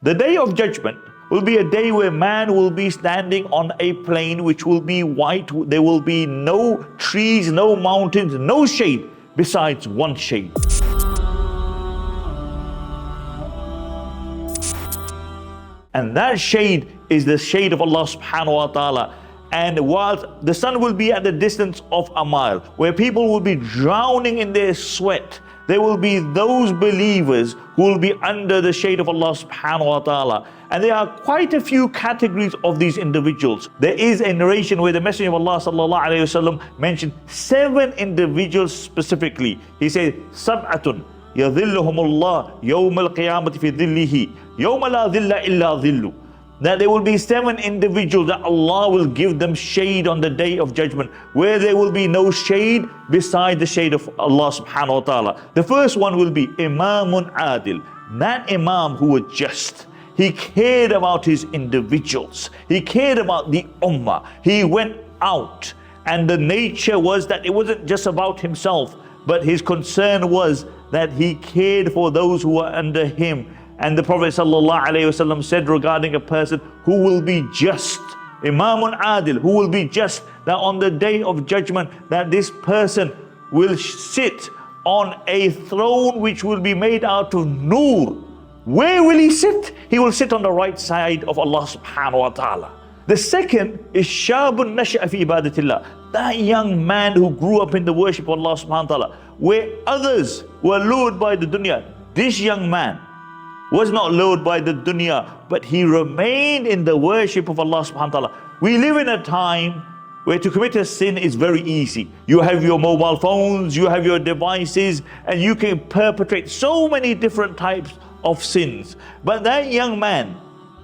The day of judgment will be a day where man will be standing on a plain which will be white. There will be no trees, no mountains, no shade besides one shade. And that shade is the shade of Allah subhanahu wa ta'ala. And whilst the sun will be at the distance of a mile, where people will be drowning in their sweat, there will be those believers who will be under the shade of Allah subhanahu wa ta'ala. And there are quite a few categories of these individuals. There is a narration where the Messenger of Allah sallallahu alayhi wasallam mentioned 7 individuals specifically. He said, Sab'atun yadhilluhumullah yawmal qiyamati fi dhillihi yawma la dhilla illa dhillu. That there will be 7 individuals that Allah will give them shade on the day of judgment, where there will be no shade beside the shade of Allah subhanahu wa ta'ala. The first one will be Imamun Adil. That Imam who was just. He cared about his individuals. He cared about the Ummah. He went out, and the nature was that it wasn't just about himself, but his concern was that he cared for those who were under him. And the Prophet ﷺ said regarding a person who will be just, Imamun Adil, who will be just, that on the day of judgment, that this person will sit on a throne which will be made out of nur. Where will he sit? He will sit on the right side of Allah subhanahu wa ta'ala. The second is Shabun Nasha'a fi ibadatillah. That young man who grew up in the worship of Allah subhanahu wa ta'ala, where others were lured by the dunya. This young man was not lured by the dunya, but he remained in the worship of Allah subhanahu wa ta'ala. We live in a time where to commit a sin is very easy. You have your mobile phones, you have your devices, and you can perpetrate so many different types of sins. But that young man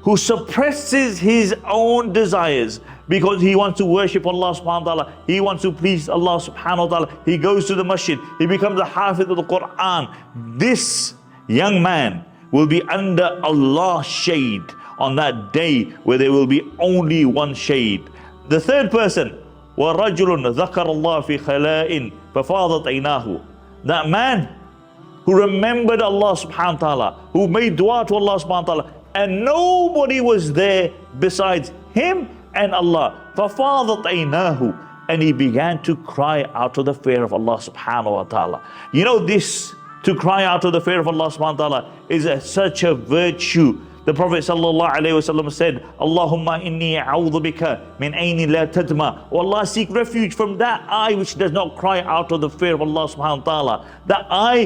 who suppresses his own desires because he wants to worship Allah subhanahu wa ta'ala, he wants to please Allah subhanahu wa ta'ala, he goes to the masjid, he becomes a hafiz of the Quran. This young man will be under Allah's shade on that day where there will be only one shade. The third person, وَرَجُلٌ ذَكَرَ اللَّهَ فِي خَلَائٍ فَفَاضَتْ عَيْنَاهُ. That man who remembered Allah subhanahu wa ta'ala, who made dua to Allah subhanahu wa ta'ala, and nobody was there besides him and Allah. فَفَاضَتْ عَيْنَاهُ. And he began to cry out of the fear of Allah subhanahu wa ta'ala. You know, this to cry out of the fear of Allah subhanahu wa ta'ala is such a virtue. The Prophet sallallahu alayhi wasallam said, Allahumma inni a'udhu bika min ayni la tadma. Oh Allah, seek refuge from that eye which does not cry out of the fear of Allah subhanahu wa ta'ala. That eye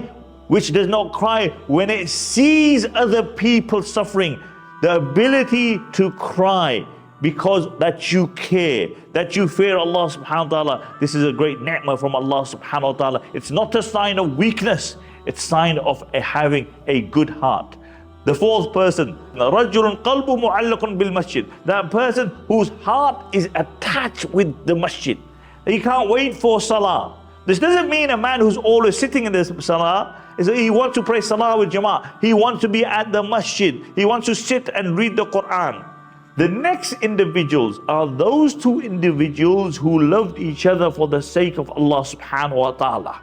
which does not cry when it sees other people suffering. The ability to cry because that you care, that you fear Allah subhanahu wa ta'ala. This is a great ni'mah from Allah subhanahu wa ta'ala. It's not a sign of weakness. It's sign of having a good heart. The fourth person, رَجُلٌ قَلْبُ مُعَلَّقٌ بِالْمَسْجِدِ. That person whose heart is attached with the masjid. He can't wait for salah. This doesn't mean a man who's always sitting in the salah. He wants to pray salah with jama'ah. He wants to be at the masjid. He wants to sit and read the Quran. The next individuals are those 2 individuals who loved each other for the sake of Allah subhanahu wa ta'ala.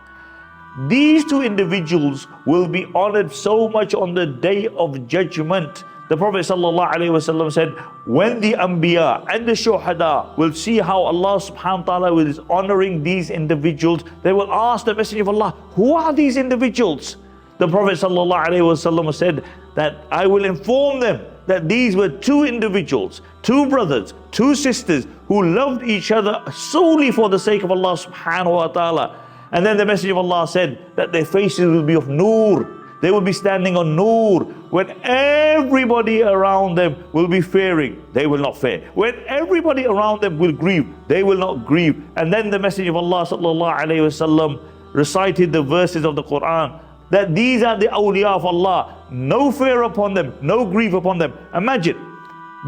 These 2 individuals will be honored so much on the day of judgment. The Prophet ﷺ said, when the Anbiya and the Shuhada will see how Allah subhanahu wa ta'ala is honoring these individuals, they will ask the Messenger of Allah, who are these individuals? The Prophet ﷺ said that I will inform them that these were 2 individuals, 2 brothers, 2 sisters who loved each other solely for the sake of Allah subhanahu wa ta'ala. And then the Messenger of Allah said that their faces will be of nur. They will be standing on nur. When everybody around them will be fearing, they will not fear. When everybody around them will grieve, they will not grieve. And then the Messenger of Allah sallallahu alayhi wasallam recited the verses of the Quran, that these are the awliya of Allah. No fear upon them, no grief upon them. Imagine,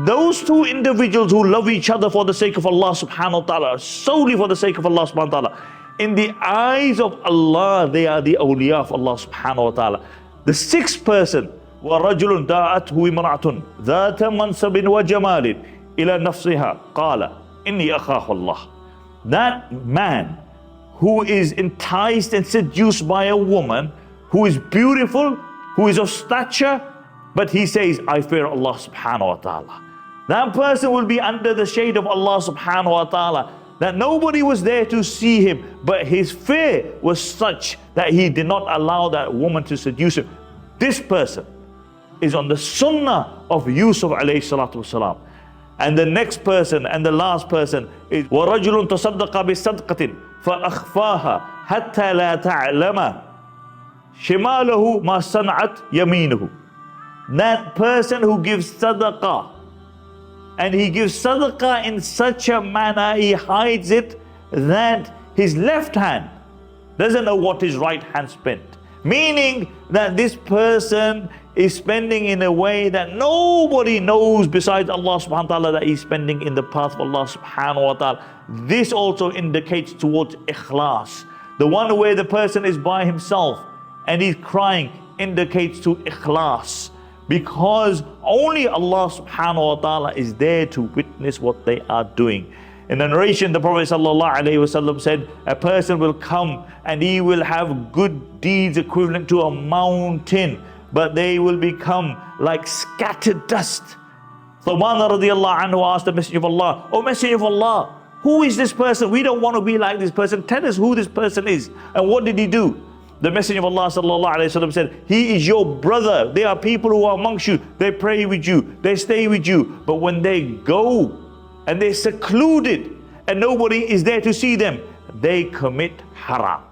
those 2 individuals who love each other for the sake of Allah subhanahu wa ta'ala, solely for the sake of Allah subhanahu wa ta'ala. In the eyes of Allah, they are the awliya of Allah subhanahu wa ta'ala. The 6th person, وَرَجُلٌ دَاءَتْهُ إِمْرَأَةٌ ذَاتَ مَنْصَبٍ وَجَمَالٍ إِلَى نَفْسِهَا قَالَ إِنِّي أَخَافُ اللَّهِ. That man who is enticed and seduced by a woman who is beautiful, who is of stature, but he says, I fear Allah subhanahu wa ta'ala. That person will be under the shade of Allah subhanahu wa ta'ala, that nobody was there to see him, but his fear was such that he did not allow that woman to seduce him. This person is on the sunnah of Yusuf alayhi salatu wasalam. And the next person and the last person is وَرَجُلٌ تَصَدَّقَ بِصَدْقَةٍ فَأَخْفَاهَا حَتَّى لَا تَعْلَمَ شِمَالَهُ مَا صَنَعَتْ يَمِينُهُ. That person who gives sadaqah, and he gives sadaqah in such a manner, he hides it that his left hand doesn't know what his right hand spent. Meaning that this person is spending in a way that nobody knows besides Allah subhanahu wa ta'ala that he's spending in the path of Allah subhanahu wa ta'ala. This also indicates towards ikhlas. The one where the person is by himself and he's crying indicates to ikhlas. Because only Allah subhanahu wa ta'ala is there to witness what they are doing. In the narration, the Prophet sallallahu alaihi wasallam said, a person will come and he will have good deeds equivalent to a mountain, but they will become like scattered dust. Thawban radiallahu anhu asked the Messenger of Allah, O Messenger of Allah, who is this person? We don't want to be like this person. Tell us who this person is and what did he do? The Messenger of Allah sallallahu alaihi wasallam said, he is your brother. They are people who are amongst you. They pray with you. They stay with you. But when they go and they're secluded and nobody is there to see them, they commit haram.